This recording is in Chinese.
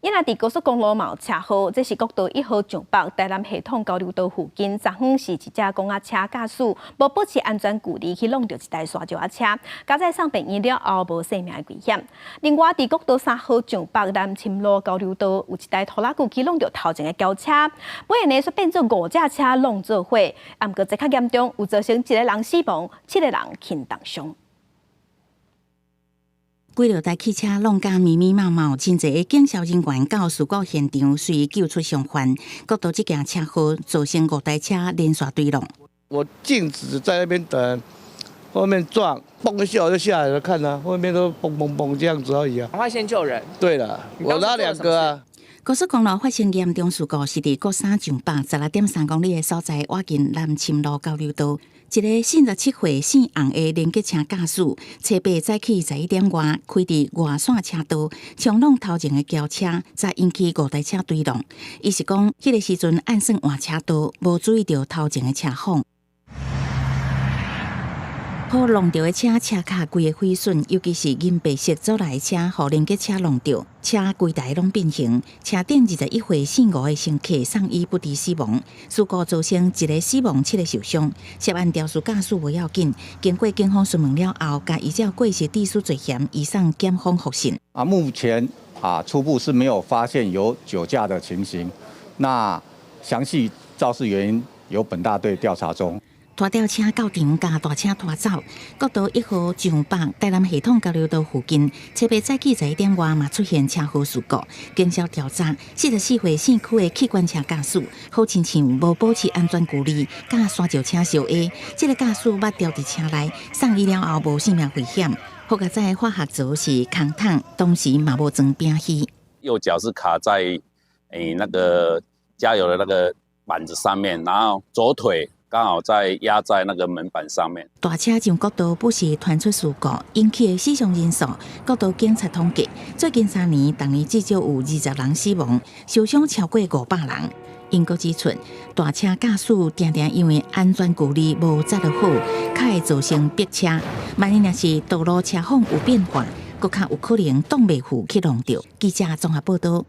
因那伫高速公路嘛有车祸，这是国道1号上北台南系统交流道附近，昨昏是一架公仔车驾驶无保持安全距离去弄到一台沙石车，加在送病院了后无生命危险。另外，伫国道3号上北南深路交流道有一台拖拉机去弄到头前的轿车，本来呢说变做5架车弄做伙，啊，毋过这较严重，有造成1个人死亡，7个人轻重伤。几落台汽车弄甲密密麻麻，真侪警消人员到事故现场随救出伤患。国道这件车祸造成5台车连续对撞。我静止在那边等，后面撞，嘣一下我就下来了，看啊，后面都嘣嘣嘣这样子而已啊。赶快先救人。对了，我拉2个啊。高速公路发生严重事故是伫国三上北16.3公里的所在，挖近南深路交流道。一个47岁姓洪的连结车驾驶，车牌早起11点外，开伫外线车道，冲撞头前的轿车，才引起5台车对撞。伊是讲，迄个时阵按算换车道，无注意到头前的车况。互弄到的车卡规个毁损，尤其是银白色走来的车，互连结车弄到，车规台拢变形。车顶21岁姓吴的乘客送医不治死亡，事故造成1个死亡，7个受伤。涉案肇事驾驶无要紧，经过警方询问了后，甲依照过失致死罪嫌移送检方复审。目前初步是没有发现有酒驾的情形，那详细肇事原因由本大队调查中。拖吊车到场，将大车拖走。国道1号上北台南系统交流道附近，车牌早起11点外嘛出现车祸事故。警消调查，44岁姓区的器官车驾驶，好亲像无保持安全距离，甲山石车相压。这个驾驶捌掉伫车内，送医了后无生命危险。好在的化学组是空桶，当时嘛无装冰气。右脚是卡在那个加油的那个板子上面，然后左腿刚好压在那个门板上面。大车上国道不时传出事故，引起的死伤人数，国道警察统计，最近3年，同年至少有20人死亡，受伤超过500人。英国指出，大车驾驶常常因为安全距离无抓得好，较会造成逼车。万一若是道路车况有变化，更较有可能挡袂住去弄到。记者综合报道。